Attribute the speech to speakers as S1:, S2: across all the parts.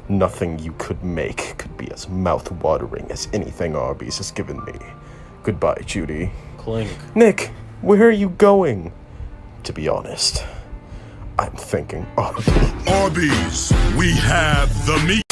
S1: Nothing you could make could be as mouth-watering as anything Arby's has given me. Goodbye, Judy.
S2: Clink.
S1: Nick, where are you going? To be honest, I'm thinking Arby's.
S3: Arby's, we have the meat.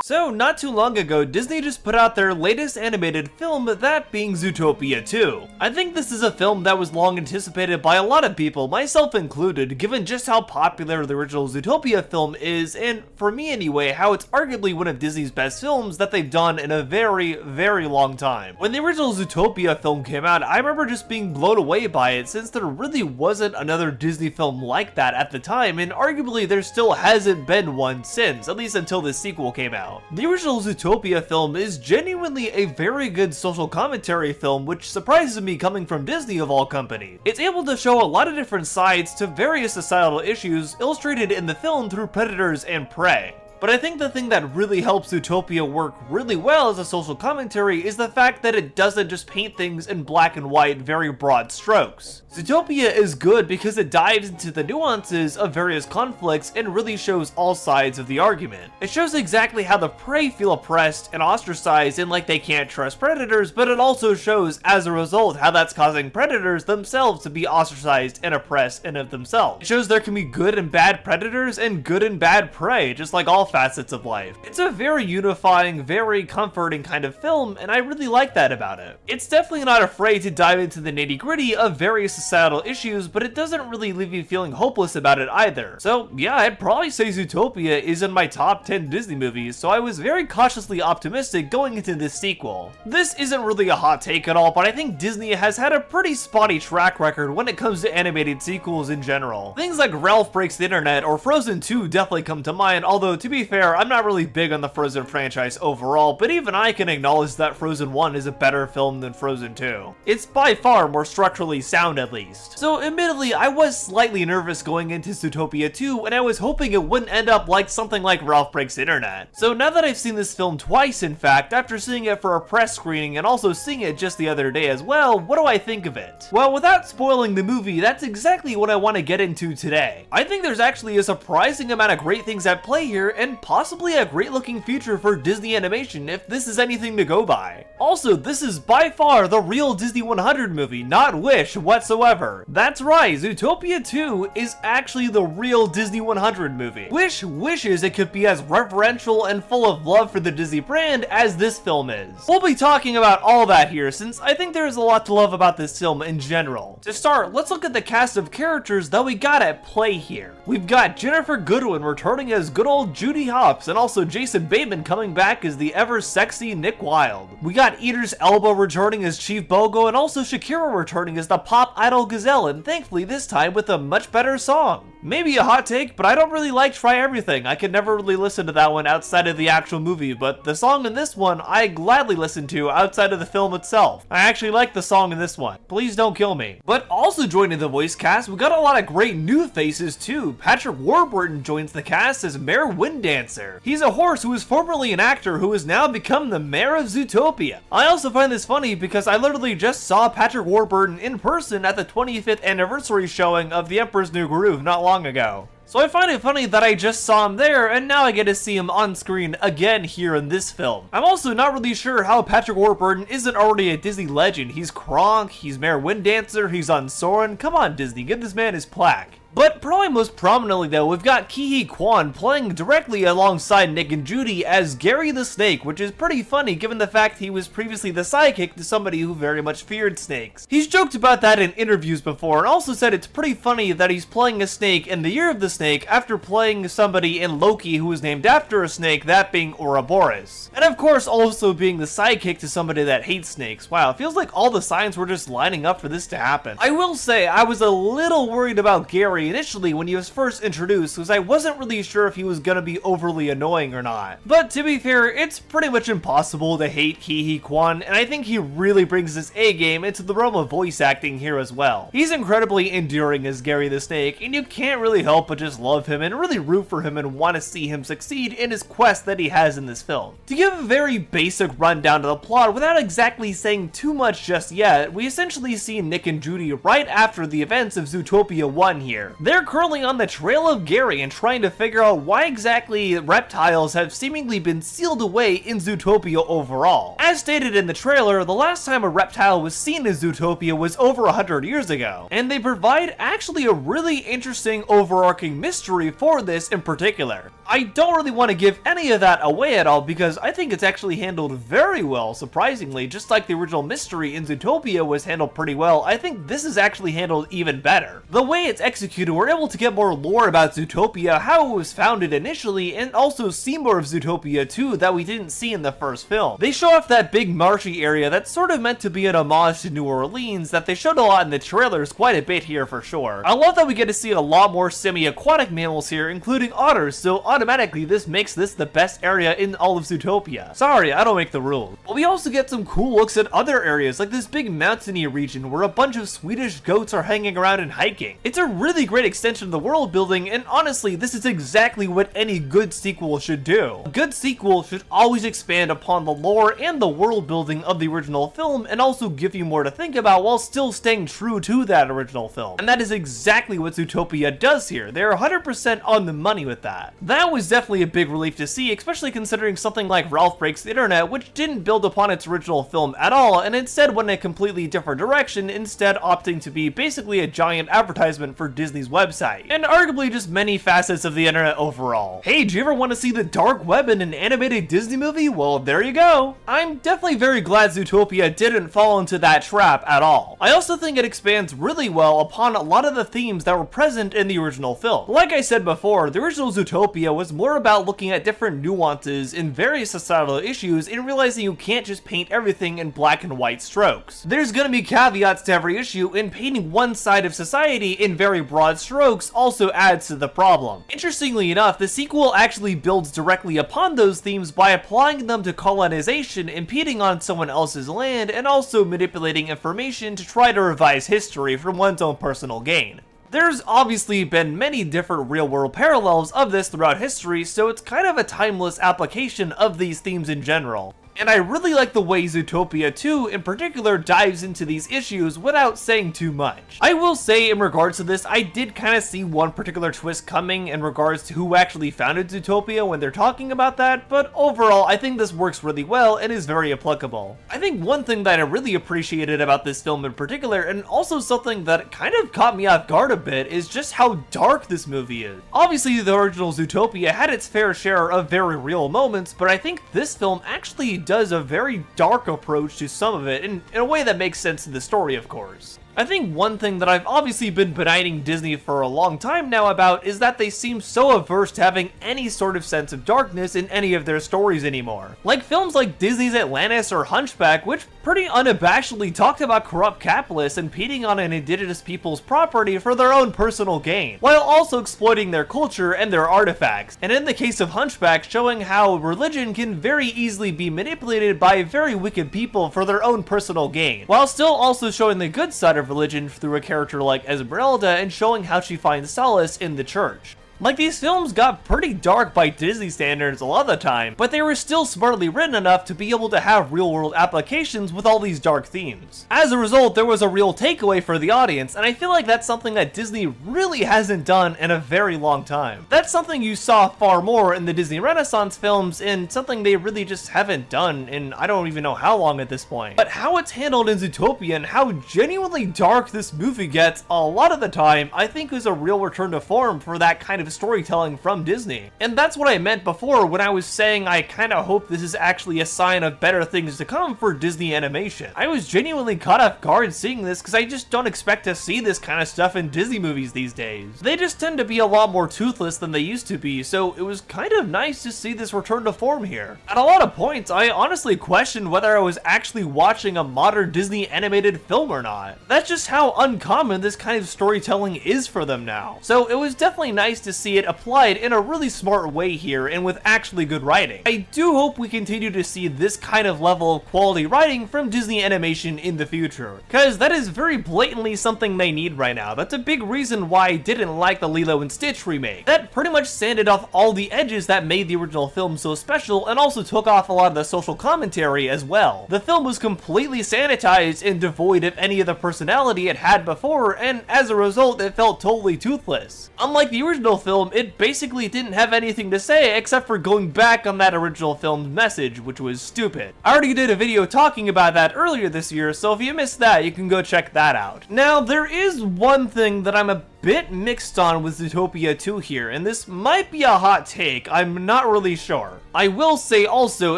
S2: So, not too long ago, Disney just put out their latest animated film, that being Zootopia 2. I think this is a film that was long anticipated by a lot of people, myself included, given just how popular the original Zootopia film is, and for me anyway, how it's arguably one of Disney's best films that they've done in a very, very long time. When the original Zootopia film came out, I remember just being blown away by it, since there really wasn't another Disney film like that at the time, and arguably there still hasn't been one since, at least until this sequel came out. The original Zootopia film is genuinely a very good social commentary film, which surprises me coming from Disney of all companies. It's able to show a lot of different sides to various societal issues illustrated in the film through predators and prey. But I think the thing that really helps Zootopia work really well as a social commentary is the fact that it doesn't just paint things in black and white, very broad strokes. Zootopia is good because it dives into the nuances of various conflicts and really shows all sides of the argument. It shows exactly how the prey feel oppressed and ostracized and like they can't trust predators, but it also shows, as a result, how that's causing predators themselves to be ostracized and oppressed in of themselves. It shows there can be good and bad predators and good and bad prey, just like all facets of life. It's a very unifying, very comforting kind of film, and I really like that about it. It's definitely not afraid to dive into the nitty-gritty of various societal issues, but it doesn't really leave you feeling hopeless about it either. So yeah, I'd probably say Zootopia is in my top 10 Disney movies, so I was very cautiously optimistic going into this sequel. This isn't really a hot take at all, but I think Disney has had a pretty spotty track record when it comes to animated sequels in general. Things like Ralph Breaks the Internet or Frozen 2 definitely come to mind, although to be fair, I'm not really big on the Frozen franchise overall, but even I can acknowledge that Frozen 1 is a better film than Frozen 2. It's by far more structurally sound at least. So admittedly, I was slightly nervous going into Zootopia 2, and I was hoping it wouldn't end up like something like Ralph Breaks the Internet. So now that I've seen this film twice, in fact, after seeing it for a press screening and also seeing it just the other day as well, what do I think of it? Well, without spoiling the movie, that's exactly what I want to get into today. I think there's actually a surprising amount of great things at play here, and possibly a great looking future for Disney animation if this is anything to go by. Also, this is by far the real Disney 100 movie, not Wish whatsoever. That's right, Zootopia 2 is actually the real Disney 100 movie. Wish wishes it could be as reverential and full of love for the Disney brand as this film is. We'll be talking about all that here, since I think there is a lot to love about this film in general. To start, let's look at the cast of characters that we got at play here. We've got Jennifer Goodwin returning as good old Judy Hopps, and also Jason Bateman coming back as the ever sexy Nick Wilde. We got Idris Elba returning as Chief Bogo, and also Shakira returning as the pop idol Gazelle, and thankfully this time with a much better song. Maybe a hot take, but I don't really like Try Everything. I could never really listen to that one outside of the actual movie, but the song in this one I gladly listen to outside of the film itself. I actually like the song in this one. Please don't kill me. But also joining the voice cast, we got a lot of great new faces too. Patrick Warburton joins the cast as Mayor Winddancer. He's a horse who was formerly an actor who has now become the mayor of Zootopia. I also find this funny because I literally just saw Patrick Warburton in person at the 25th anniversary showing of The Emperor's New Groove not long ago. So I find it funny that I just saw him there, and now I get to see him on screen again here in this film. I'm also not really sure how Patrick Warburton isn't already a Disney legend. He's Kronk, he's Mayor Winddancer, he's on Soarin'. Come on Disney, give this man his plaque. But probably most prominently though, we've got Ke Quan playing directly alongside Nick and Judy as Gary the Snake, which is pretty funny given the fact he was previously the sidekick to somebody who very much feared snakes. He's joked about that in interviews before, and also said it's pretty funny that he's playing a snake in the Year of the Snake after playing somebody in Loki who was named after a snake, that being Ouroboros. And of course also being the sidekick to somebody that hates snakes. Wow, it feels like all the signs were just lining up for this to happen. I will say I was a little worried about Gary initially when he was first introduced, because I wasn't really sure if he was gonna be overly annoying or not. But to be fair, it's pretty much impossible to hate Ke Quan, and I think he really brings his A game into the realm of voice acting here as well. He's incredibly endearing as Gary the Snake, and you can't really help but just love him and really root for him and want to see him succeed in his quest that he has in this film. To give a very basic rundown to the plot without exactly saying too much just yet, we essentially see Nick and Judy right after the events of Zootopia 1 here. They're currently on the trail of Gary and trying to figure out why exactly reptiles have seemingly been sealed away in Zootopia overall. As stated in the trailer, the last time a reptile was seen in Zootopia was over 100 years ago, and they provide actually a really interesting overarching mystery for this in particular. I don't really want to give any of that away at all because I think it's actually handled very well, surprisingly. Just like the original mystery in Zootopia was handled pretty well, I think this is actually handled even better. The way it's executed, we're able to get more lore about Zootopia, how it was founded initially, and also see more of Zootopia too that we didn't see in the first film. They show off that big marshy area that's sort of meant to be an homage to New Orleans that they showed a lot in the trailers, quite a bit here for sure. I love that we get to see a lot more semi-aquatic mammals here, including otters, so automatically this makes this the best area in all of Zootopia. Sorry, I don't make the rules. But we also get some cool looks at other areas, like this big mountainy region where a bunch of Swedish goats are hanging around and hiking. It's a really great extension of the world building, and honestly, this is exactly what any good sequel should do. A good sequel should always expand upon the lore and the world building of the original film, and also give you more to think about while still staying true to that original film. And that is exactly what Zootopia does here. They're 100% on the money with that. That was definitely a big relief to see, especially considering something like Ralph Breaks the Internet, which didn't build upon its original film at all, and instead went in a completely different direction, instead opting to be basically a giant advertisement for Disney's website, and arguably just many facets of the internet overall. Hey, do you ever want to see the dark web in an animated Disney movie? Well, there you go. I'm definitely very glad Zootopia didn't fall into that trap at all. I also think it expands really well upon a lot of the themes that were present in the original film. Like I said before, the original Zootopia was more about looking at different nuances in various societal issues and realizing you can't just paint everything in black and white strokes. There's gonna be caveats to every issue, and painting one side of society in very broad strokes also adds to the problem. Interestingly enough, the sequel actually builds directly upon those themes by applying them to colonization, impeding on someone else's land, and also manipulating information to try to revise history for one's own personal gain. There's obviously been many different real-world parallels of this throughout history, so it's kind of a timeless application of these themes in general. And I really like the way Zootopia 2 in particular dives into these issues without saying too much. I will say in regards to this, I did kind of see one particular twist coming in regards to who actually founded Zootopia when they're talking about that, but overall I think this works really well and is very applicable. I think one thing that I really appreciated about this film in particular, and also something that kind of caught me off guard a bit, is just how dark this movie is. Obviously the original Zootopia had its fair share of very real moments, but I think this film actually does a very dark approach to some of it, in a way that makes sense to the story, of course. I think one thing that I've obviously been benigning Disney for a long time now about is that they seem so averse to having any sort of sense of darkness in any of their stories anymore. Like films like Disney's Atlantis or Hunchback, which pretty unabashedly talked about corrupt capitalists impeding on an indigenous people's property for their own personal gain, while also exploiting their culture and their artifacts. And in the case of Hunchback, showing how religion can very easily be manipulated by very wicked people for their own personal gain, while still also showing the good side of religion through a character like Esmeralda and showing how she finds solace in the church. Like, these films got pretty dark by Disney standards a lot of the time, but they were still smartly written enough to be able to have real-world applications with all these dark themes. As a result, there was a real takeaway for the audience, and I feel like that's something that Disney really hasn't done in a very long time. That's something you saw far more in the Disney Renaissance films, and something they really just haven't done in I don't even know how long at this point. But how it's handled in Zootopia and how genuinely dark this movie gets a lot of the time, I think is a real return to form for that kind of storytelling from Disney. And that's what I meant before when I was saying I kinda hope this is actually a sign of better things to come for Disney animation. I was genuinely caught off guard seeing this because I just don't expect to see this kind of stuff in Disney movies these days. They just tend to be a lot more toothless than they used to be, so it was kind of nice to see this return to form here. At a lot of points, I honestly questioned whether I was actually watching a modern Disney animated film or not. That's just how uncommon this kind of storytelling is for them now. So it was definitely nice to see it applied in a really smart way here and with actually good writing. I do hope we continue to see this kind of level of quality writing from Disney Animation in the future, because that is very blatantly something they need right now. That's a big reason why I didn't like the Lilo and Stitch remake. That pretty much sanded off all the edges that made the original film so special and also took off a lot of the social commentary as well. The film was completely sanitized and devoid of any of the personality it had before, and as a result it felt totally toothless. Unlike the original film, it basically didn't have anything to say except for going back on that original film's message, which was stupid. I already did a video talking about that earlier this year, so if you missed that, you can go check that out. Now, there is one thing that I'm a bit mixed on with Zootopia 2 here, and this might be a hot take, I'm not really sure. I will say also,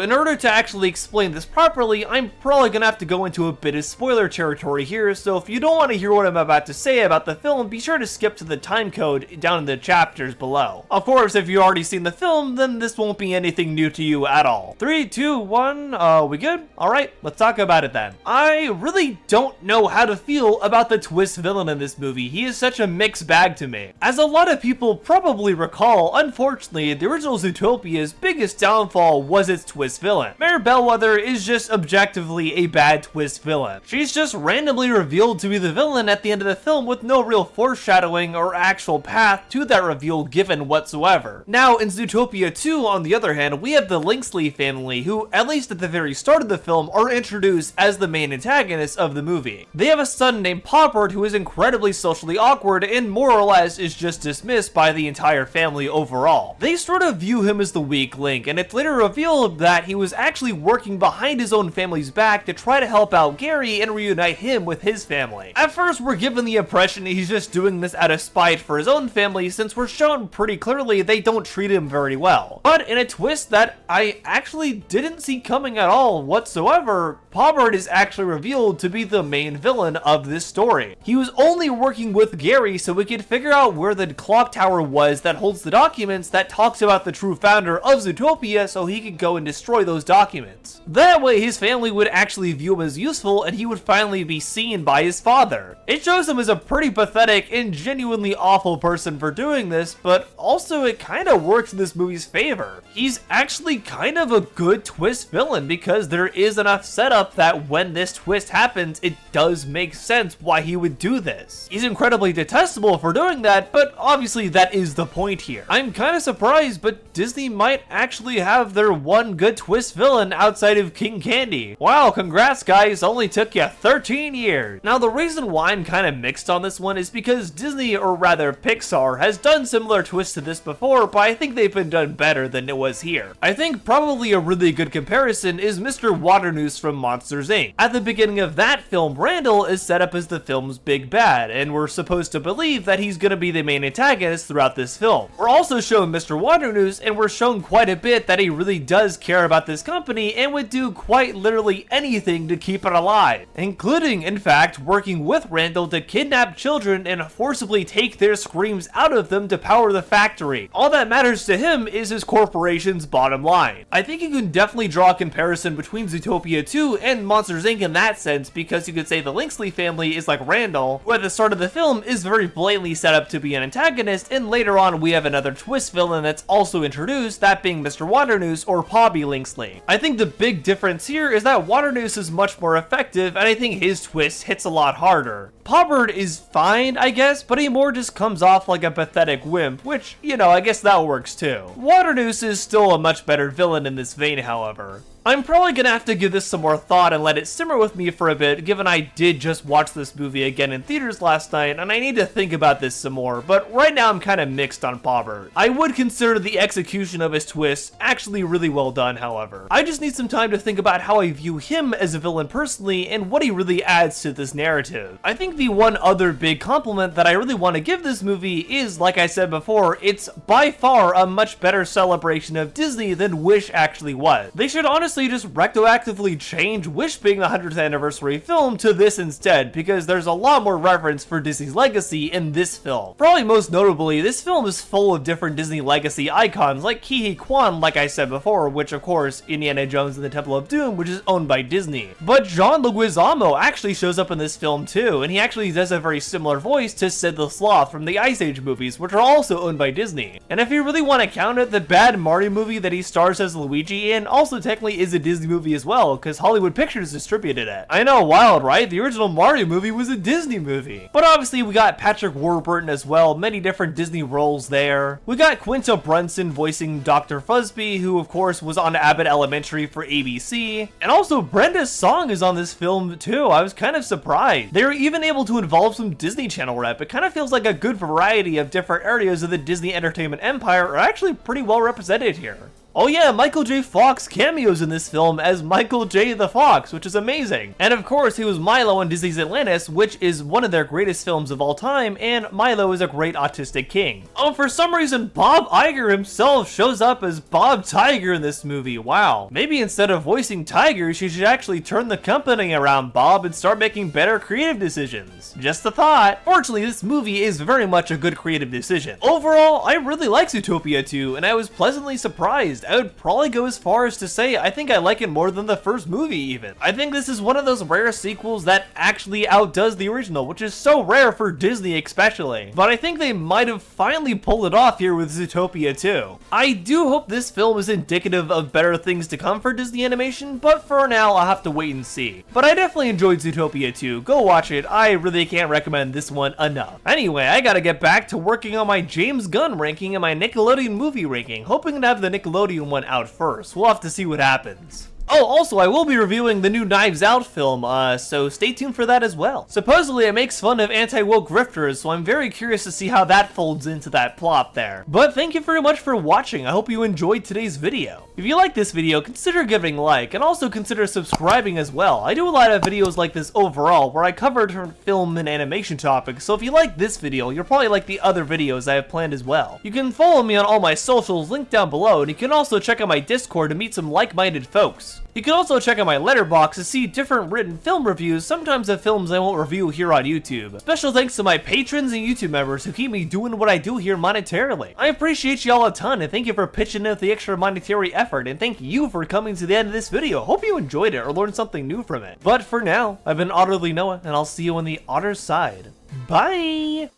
S2: in order to actually explain this properly, I'm probably gonna have to go into a bit of spoiler territory here, so if you don't want to hear what I'm about to say about the film, be sure to skip to the time code down in the chapters below. Of course, if you've already seen the film, then this won't be anything new to you at all. 3, 2, 1, we good? Alright, let's talk about it then. I really don't know how to feel about the twist villain in this movie. He is such a mixed bag to me. As a lot of people probably recall, unfortunately, the original Zootopia's biggest downfall was its twist villain. Mayor Bellwether is just objectively a bad twist villain. She's just randomly revealed to be the villain at the end of the film with no real foreshadowing or actual path to that reveal given whatsoever. Now, in Zootopia 2, on the other hand, we have the Linksley family, who, at least at the very start of the film, are introduced as the main antagonists of the movie. They have a son named Poppert who is incredibly socially awkward and more or less is just dismissed by the entire family overall. They sort of view him as the weak link, and it's later revealed that he was actually working behind his own family's back to try to help out Gary and reunite him with his family. At first, we're given the impression he's just doing this out of spite for his own family, since we're shown pretty clearly they don't treat him very well. But in a twist that I actually didn't see coming at all whatsoever, Poppert is actually revealed to be the main villain of this story. He was only working with Gary so we could figure out where the clock tower was that holds the documents that talks about the true founder of Zootopia, so he could go and destroy those documents. That way his family would actually view him as useful and he would finally be seen by his father. It shows him as a pretty pathetic and genuinely awful person for doing this, but also it kind of works in this movie's favor. He's actually kind of a good twist villain because there is enough setup that when this twist happens, it does make sense why he would do this. He's incredibly detestable for doing that, but obviously that is the point here. I'm kind of surprised, but Disney might actually have their one good twist villain outside of King Candy. Wow, congrats guys, only took you 13 years. Now the reason why I'm kind of mixed on this one is because Disney, or rather Pixar, has done similar twists to this before, but I think they've been done better than it was here. I think probably a really good comparison is Mr. Waternoose from Monsters Inc. At the beginning of that film, Randall is set up as the film's big bad, and we're supposed to believe that he's gonna be the main antagonist throughout this film. We're also shown Mr. Waternoose, and we're shown quite a bit that he really does care about this company and would do quite literally anything to keep it alive, including, in fact, working with Randall to kidnap children and forcibly take their screams out of them to power the factory. All that matters to him is his corporation's bottom line. I think you can definitely draw a comparison between Zootopia 2 and Monsters Inc. in that sense, because you could say the Linksley family is like Randall, who at the start of the film is very blatantly set up to be an antagonist, and later on we have another twist villain that's also introduced, that being Mr. Waternoose or Pobby Linksley. I think the big difference here is that Waternoose is much more effective, and I think his twist hits a lot harder. Poppert is fine, I guess, but he more just comes off like a pathetic wimp, which, you know, I guess that works too. Waternoose is still a much better villain in this vein, however. I'm probably gonna have to give this some more thought and let it simmer with me for a bit, given I did just watch this movie again in theaters last night, and I need to think about this some more, but right now I'm kinda mixed on Poppert. I would consider the execution of his twist actually really well done, however. I just need some time to think about how I view him as a villain personally, and what he really adds to this narrative. I think the one other big compliment that I really want to give this movie is, like I said before, it's by far a much better celebration of Disney than Wish actually was. They should honestly honestly just retroactively change Wish being the 100th anniversary film to this instead, because there's a lot more reference for Disney's legacy in this film. Probably most notably, this film is full of different Disney legacy icons like Ki Kwan, like I said before, which of course, Indiana Jones and the Temple of Doom, which is owned by Disney. But John Leguizamo actually shows up in this film too, and he actually does a very similar voice to Sid the Sloth from the Ice Age movies, which are also owned by Disney. And if you really want to count it, the bad Mario movie that he stars as Luigi in also technically is a Disney movie as well, because Hollywood Pictures distributed it. I know, wild, right? The original Mario movie was a Disney movie. But obviously we got Patrick Warburton as well, many different Disney roles there. We got Quinta Brunson voicing Dr. Fuzzby, who of course was on Abbott Elementary for ABC. And also Brenda Song is on this film too. I was kind of surprised. They were even able to involve some Disney Channel rep. It kind of feels like a good variety of different areas of the Disney entertainment empire are actually pretty well represented here. Oh yeah, Michael J. Fox cameos in this film as Michael J. the Fox, which is amazing. And of course, he was Milo in Disney's Atlantis, which is one of their greatest films of all time, and Milo is a great autistic king. Oh, for some reason, Bob Iger himself shows up as Bob Tiger in this movie. Wow. Maybe instead of voicing tigers, you should actually turn the company around, Bob, and start making better creative decisions. Just a thought. Fortunately, this movie is very much a good creative decision. Overall, I really like Zootopia 2, and I was pleasantly surprised. I would probably go as far as to say I think I like it more than the first movie even. I think this is one of those rare sequels that actually outdoes the original, which is so rare for Disney especially. But I think they might have finally pulled it off here with Zootopia 2. I do hope this film is indicative of better things to come for Disney animation, but for now I'll have to wait and see. But I definitely enjoyed Zootopia 2. Go watch it. I really can't recommend this one enough. Anyway, I gotta get back to working on my James Gunn ranking and my Nickelodeon movie ranking, hoping to have the Nickelodeon one out first. We'll have to see what happens. Oh, also, I will be reviewing the new Knives Out film, so stay tuned for that as well. Supposedly, it makes fun of anti-woke grifters, so I'm very curious to see how that folds into that plot there. But thank you very much for watching. I hope you enjoyed today's video. If you like this video, consider giving a like, and also consider subscribing as well. I do a lot of videos like this overall, where I cover different film and animation topics, so if you like this video, you'll probably like the other videos I have planned as well. You can follow me on all my socials linked down below, and you can also check out my Discord to meet some like-minded folks. You can also check out my letterbox to see different written film reviews, sometimes of films I won't review here on YouTube. Special thanks to my patrons and YouTube members who keep me doing what I do here monetarily. I appreciate y'all a ton, and thank you for pitching in the extra monetary effort, and thank you for coming to the end of this video. Hope you enjoyed it or learned something new from it. But for now, I've been Otterly Noah, and I'll see you on the Otter side. Bye!